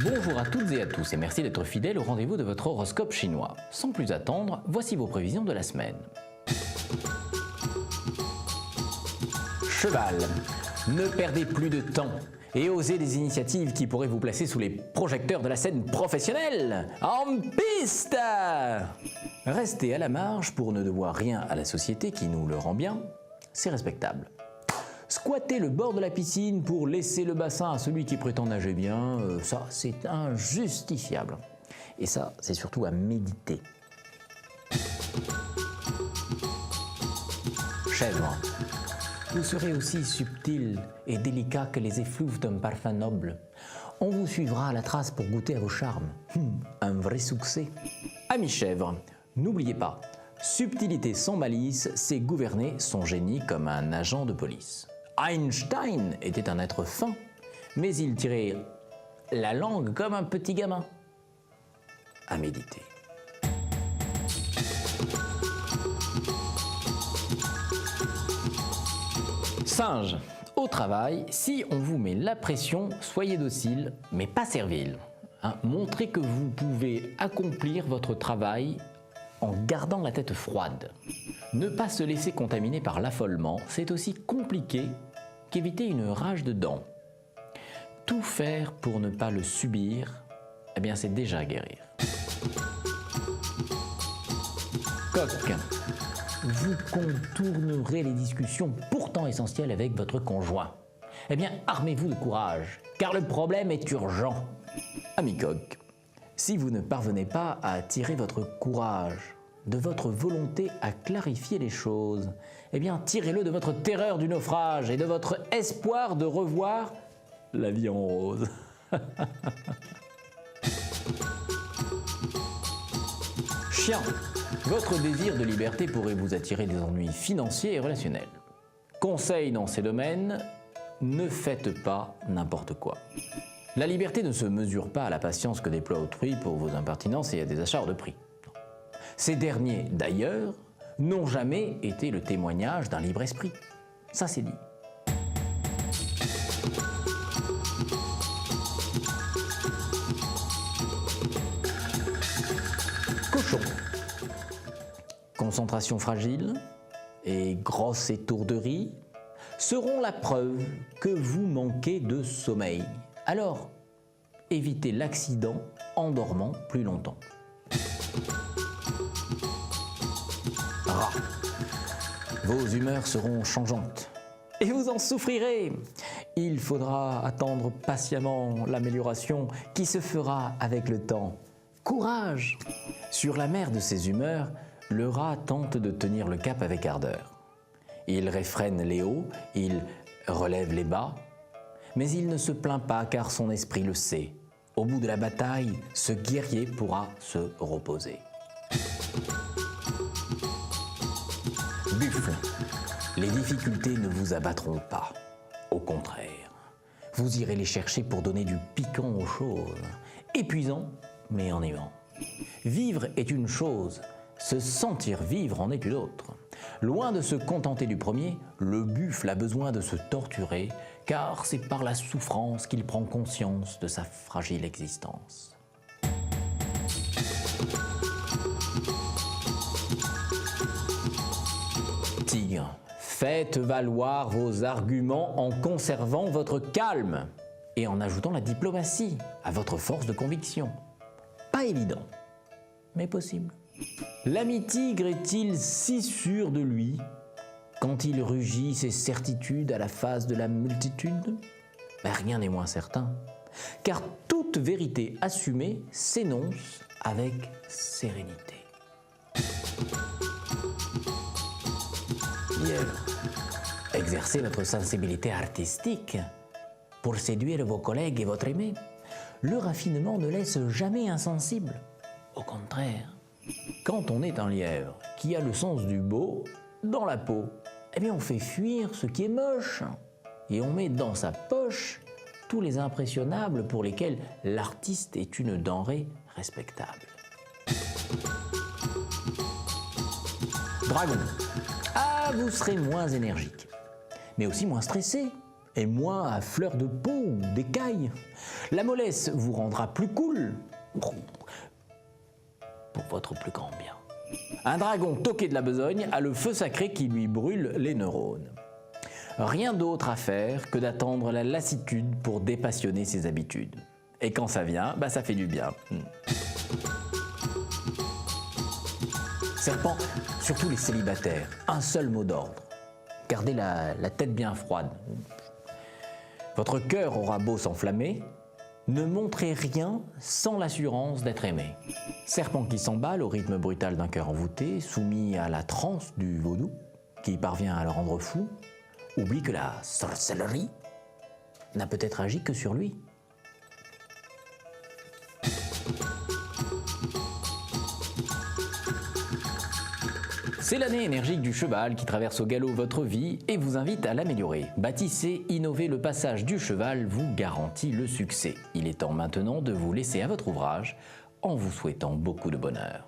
Bonjour à toutes et à tous et merci d'être fidèles au rendez-vous de votre horoscope chinois. Sans plus attendre, voici vos prévisions de la semaine. Cheval, ne perdez plus de temps et osez des initiatives qui pourraient vous placer sous les projecteurs de la scène professionnelle. En piste! Restez à la marge pour ne devoir rien à la société qui nous le rend bien, c'est respectable. Squatter le bord de la piscine pour laisser le bassin à celui qui prétend nager bien, ça c'est injustifiable. Et ça, c'est surtout à méditer. Chèvre, vous serez aussi subtil et délicat que les effluves d'un parfum noble. On vous suivra à la trace pour goûter à vos charmes. Un vrai succès. Ami chèvre, n'oubliez pas, subtilité sans malice, c'est gouverner son génie comme un agent de police. Einstein était un être fin, mais il tirait la langue comme un petit gamin. À méditer. Singe, au travail, si on vous met la pression, soyez docile, mais pas servile. Montrez que vous pouvez accomplir votre travail en gardant la tête froide. Ne pas se laisser contaminer par l'affolement, c'est aussi compliqué qu'éviter une rage de dents. Tout faire pour ne pas le subir, eh bien c'est déjà guérir. Coq, vous contournerez les discussions pourtant essentielles avec votre conjoint. Eh bien armez-vous de courage, car le problème est urgent. Ami coq, si vous ne parvenez pas à tirer votre courage de votre volonté à clarifier les choses, eh bien tirez-le de votre terreur du naufrage et de votre espoir de revoir la vie en rose. Chien, votre désir de liberté pourrait vous attirer des ennuis financiers et relationnels. Conseil dans ces domaines, ne faites pas n'importe quoi. La liberté ne se mesure pas à la patience que déploie autrui pour vos impertinences et à des achats hors de prix. Ces derniers, d'ailleurs, n'ont jamais été le témoignage d'un libre esprit. Ça, c'est dit. Cochon. Concentration fragile et grosse étourderie seront la preuve que vous manquez de sommeil. Alors, évitez l'accident en dormant plus longtemps. Rat. Vos humeurs seront changeantes et vous en souffrirez. Il faudra attendre patiemment l'amélioration qui se fera avec le temps. Courage! Sur la mer de ses humeurs, le rat tente de tenir le cap avec ardeur. Il réfrène les hauts, il relève les bas, mais il ne se plaint pas car son esprit le sait. Au bout de la bataille, ce guerrier pourra se reposer. Buffle, les difficultés ne vous abattront pas. Au contraire, vous irez les chercher pour donner du piquant aux choses. Épuisant, mais en aimant. Vivre est une chose, se sentir vivre en est une autre. Loin de se contenter du premier, le buffle a besoin de se torturer, car c'est par la souffrance qu'il prend conscience de sa fragile existence. Tigre, faites valoir vos arguments en conservant votre calme et en ajoutant la diplomatie à votre force de conviction. Pas évident, mais possible. L'ami tigre est-il si sûr de lui quand il rugit ses certitudes à la face de la multitude? Rien n'est moins certain, car toute vérité assumée s'énonce avec sérénité. Lièvre, exercez votre sensibilité artistique pour séduire vos collègues et votre aimé. Le raffinement ne laisse jamais insensible. Au contraire, quand on est un lièvre qui a le sens du beau dans la peau, eh bien on fait fuir ce qui est moche et on met dans sa poche tous les impressionnables pour lesquels l'artiste est une denrée respectable. Dragon, vous serez moins énergique, mais aussi moins stressé et moins à fleur de peau ou d'écailles. La mollesse vous rendra plus cool. Pour votre plus grand bien. Un dragon toqué de la besogne a le feu sacré qui lui brûle les neurones. Rien d'autre à faire que d'attendre la lassitude pour dépassionner ses habitudes. Et quand ça vient, ça fait du bien. Serpent, surtout les célibataires, un seul mot d'ordre. Gardez la tête bien froide. Votre cœur aura beau s'enflammer, ne montrez rien sans l'assurance d'être aimé. Serpent qui s'emballe au rythme brutal d'un cœur envoûté, soumis à la transe du vaudou, qui parvient à le rendre fou, oublie que la sorcellerie n'a peut-être agi que sur lui. C'est l'année énergique du cheval qui traverse au galop votre vie et vous invite à l'améliorer. Bâtissez, innovez, le passage du cheval vous garantit le succès. Il est temps maintenant de vous laisser à votre ouvrage en vous souhaitant beaucoup de bonheur.